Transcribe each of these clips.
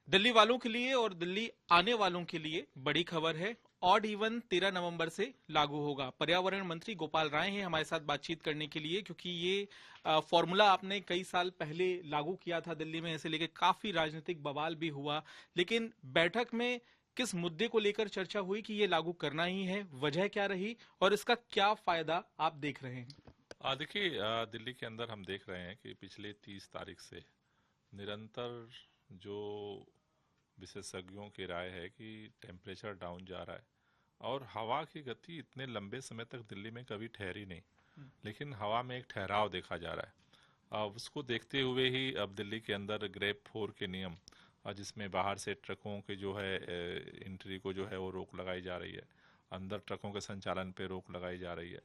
दिल्ली वालों के लिए और दिल्ली आने वालों के लिए बड़ी खबर है। ऑड इवन 13 नवंबर से लागू होगा। पर्यावरण मंत्री गोपाल राय हैं हमारे साथ बातचीत करने के लिए, क्योंकि ये फॉर्मूला आपने कई साल पहले लागू किया था दिल्ली में, इसे लेकर काफी राजनीतिक बवाल भी हुआ। लेकिन बैठक में किस मुद्दे को लेकर चर्चा हुई कि ये लागू करना ही है, वजह क्या रही और इसका क्या फायदा आप देख रहे हैं? देखिए, दिल्ली के अंदर हम देख रहे हैं कि पिछले 30 तारीख से निरंतर जो विशेषज्ञों की राय है कि टेम्परेचर डाउन जा रहा है और हवा की गति इतने लंबे समय तक दिल्ली में कभी ठहरी नहीं, लेकिन हवा में एक ठहराव देखा जा रहा है। उसको देखते हुए ही अब दिल्ली के अंदर ग्रेप 4 के नियम, जिसमें बाहर से ट्रकों के जो है एंट्री को जो है वो रोक लगाई जा रही है, अंदर ट्रकों के संचालन पे रोक लगाई जा रही है,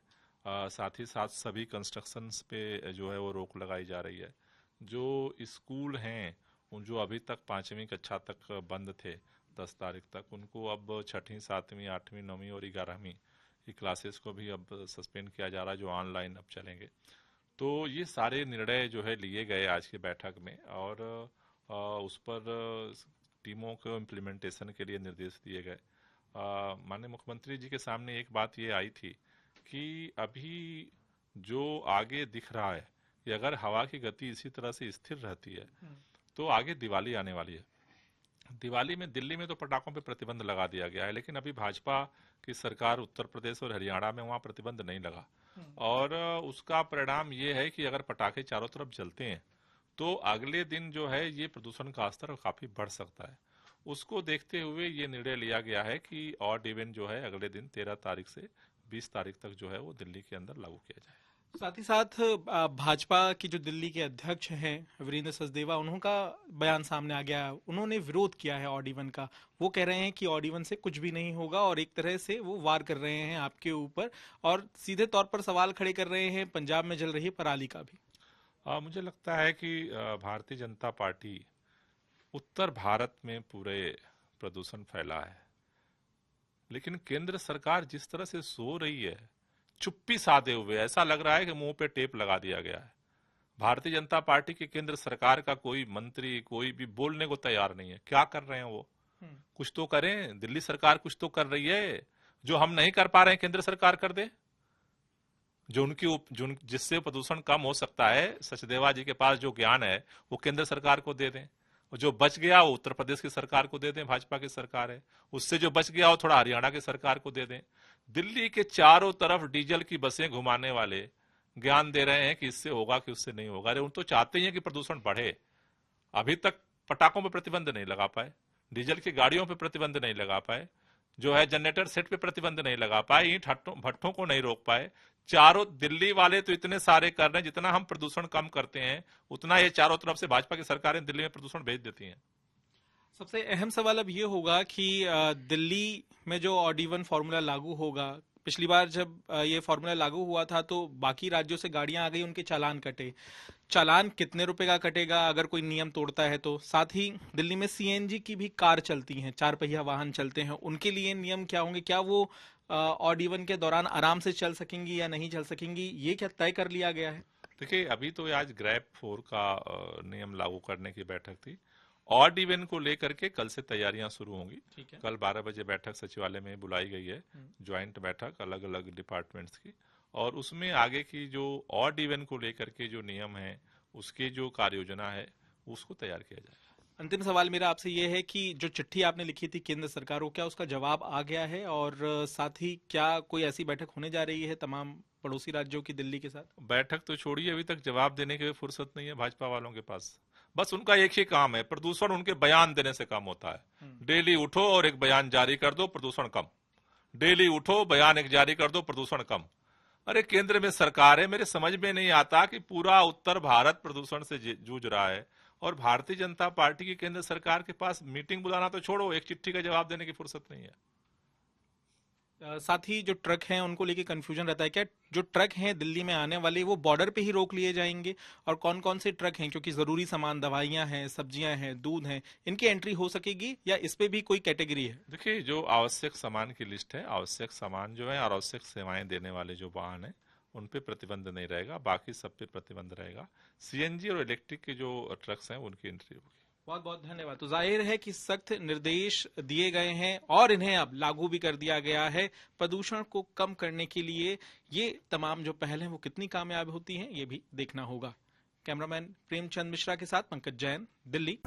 साथ ही साथ सभी कंस्ट्रक्शंस पे जो है वो रोक लगाई जा रही है। जो स्कूल हैं उन जो अभी तक 5वीं कक्षा तक बंद थे 10 तारीख तक, उनको अब 6वीं 7वीं 8वीं 9वीं और 11वीं की क्लासेस को भी अब सस्पेंड किया जा रहा है, जो ऑनलाइन अब चलेंगे। तो ये सारे निर्णय जो है लिए गए आज की बैठक में और उस पर टीमों को इम्प्लीमेंटेशन के लिए निर्देश दिए गए। माननीय मुख्यमंत्री जी के सामने एक बात ये आई थी कि अभी जो आगे दिख रहा है कि अगर हवा की गति इसी तरह से स्थिर रहती है तो आगे दिवाली आने वाली है। दिवाली में दिल्ली में तो पटाखों पे प्रतिबंध लगा दिया गया है, लेकिन अभी भाजपा की सरकार उत्तर प्रदेश और हरियाणा में वहां प्रतिबंध नहीं लगा और उसका परिणाम ये है कि अगर पटाखे चारों तरफ जलते हैं तो अगले दिन जो है ये प्रदूषण का स्तर काफी बढ़ सकता है। उसको देखते हुए ये निर्णय लिया गया है कि ऑड इवेंट जो है अगले दिन 13 तारीख से 20 तारीख तक जो है वो दिल्ली के अंदर लागू किया जाए। साथ ही साथ भाजपा की जो दिल्ली के अध्यक्ष हैं वीरेंद्र सचदेवा, उनका बयान सामने आ गया। उन्होंने विरोध किया है ऑड इवन का। वो कह रहे हैं कि ऑड इवन से कुछ भी नहीं होगा और एक तरह से वो वार कर रहे हैं आपके ऊपर और सीधे तौर पर सवाल खड़े कर रहे हैं पंजाब में जल रही पराली का भी। मुझे लगता है कि भारतीय जनता पार्टी उत्तर भारत में पूरे प्रदूषण फैला है, लेकिन केंद्र सरकार जिस तरह से सो रही है चुप्पी साधे हुए, ऐसा लग रहा है कि मुंह पे टेप लगा दिया गया है। भारतीय जनता पार्टी की केंद्र सरकार का कोई मंत्री कोई भी बोलने को तैयार नहीं है। क्या कर रहे हैं वो? कुछ तो करें। दिल्ली सरकार कुछ तो कर रही है, जो हम नहीं कर पा रहे हैं केंद्र सरकार कर दे। जो जिससे प्रदूषण कम हो सकता है, सचदेवा जी के पास जो ज्ञान है वो केंद्र सरकार को दे दें, और जो बच गया वो उत्तर प्रदेश की सरकार को दे दें, भाजपा की सरकार है। उससे जो बच गया वो थोड़ा हरियाणा की सरकार को दे दें। दिल्ली के चारों तरफ डीजल की बसें घुमाने वाले ज्ञान दे रहे हैं कि इससे होगा कि उससे नहीं होगा। अरे उन तो चाहते ही हैं कि प्रदूषण बढ़े। अभी तक पटाखों पर प्रतिबंध नहीं लगा पाए, डीजल की गाड़ियों पर प्रतिबंध नहीं लगा पाए, जो है जनरेटर सेट पे प्रतिबंध नहीं लगा पाए, ईंट भट्टों को नहीं रोक पाए। चारों दिल्ली वाले तो इतने सारे कर रहे हैं, जितना हम प्रदूषण कम करते हैं उतना ये चारों तरफ से भाजपा की सरकारें दिल्ली में प्रदूषण भेज देती हैं। सबसे अहम सवाल अब ये होगा कि दिल्ली में जो ऑड इवन फॉर्मूला लागू होगा, पिछली बार जब ये फॉर्मूला लागू हुआ था तो बाकी राज्यों से गाड़ियां आ गई, उनके चालान कटे। चालान कितने रुपए का कटेगा अगर कोई नियम तोड़ता है तो? साथ ही दिल्ली में सीएनजी की भी कार चलती हैं, 4 पहिया वाहन चलते हैं, उनके लिए नियम क्या होंगे? क्या वो ऑड इवन के दौरान आराम से चल सकेंगी या नहीं चल सकेंगी, ये क्या तय कर लिया गया है? देखिए, अभी तो आज ग्रैप 4 का नियम लागू करने की बैठक थी। ऑड इवन को लेकर के कल से तैयारियां शुरू होंगी। ठीक है। कल 12 बजे बैठक सचिवालय में बुलाई गई है, ज्वाइंट बैठक अलग अलग डिपार्टमेंट्स की, और उसमें आगे की जो ऑड इवन को लेकर के जो नियम है उसकी जो कार्य योजना है उसको तैयार किया जाए। अंतिम सवाल मेरा आपसे ये है कि जो चिट्ठी आपने लिखी थी केंद्र सरकार को, क्या उसका जवाब आ गया है? और साथ ही क्या कोई ऐसी बैठक होने जा रही है तमाम पड़ोसी राज्यों की दिल्ली के साथ? बैठक तो छोड़िए, अभी तक जवाब देने की फुर्सत नहीं है भाजपा वालों के पास। बस उनका एक ही काम है, प्रदूषण उनके बयान देने से कम होता है। डेली उठो और एक बयान जारी कर दो, प्रदूषण कम। डेली उठो, बयान एक जारी कर दो, प्रदूषण कम। अरे केंद्र में सरकार है, मेरे समझ में नहीं आता कि पूरा उत्तर भारत प्रदूषण से जूझ रहा है और भारतीय जनता पार्टी की केंद्र सरकार के पास मीटिंग बुलाना तो छोड़ो, एक चिट्ठी का जवाब देने की फुर्सत नहीं है। साथ ही जो ट्रक हैं उनको लेके कंफ्यूजन रहता है, क्या जो ट्रक हैं दिल्ली में आने वाले वो बॉर्डर पे ही रोक लिए जाएंगे? और कौन कौन से ट्रक हैं, क्योंकि जरूरी सामान, दवाइयां हैं, सब्जियां हैं, दूध हैं, इनकी एंट्री हो सकेगी या इस पे भी कोई कैटेगरी है? देखिए, जो आवश्यक सामान की लिस्ट है, आवश्यक सामान जो है और आवश्यक सेवाएं देने वाले जो वाहन है उन पे प्रतिबंध नहीं रहेगा, बाकी सब पे प्रतिबंध रहेगा। सीएनजी और इलेक्ट्रिक के जो ट्रक्स हैं उनकी एंट्री होगी। बहुत बहुत धन्यवाद। तो जाहिर है कि सख्त निर्देश दिए गए हैं और इन्हें अब लागू भी कर दिया गया है प्रदूषण को कम करने के लिए। ये तमाम जो पहल हैं वो कितनी कामयाब होती हैं ये भी देखना होगा। कैमरामैन प्रेमचंद मिश्रा के साथ पंकज जैन, दिल्ली।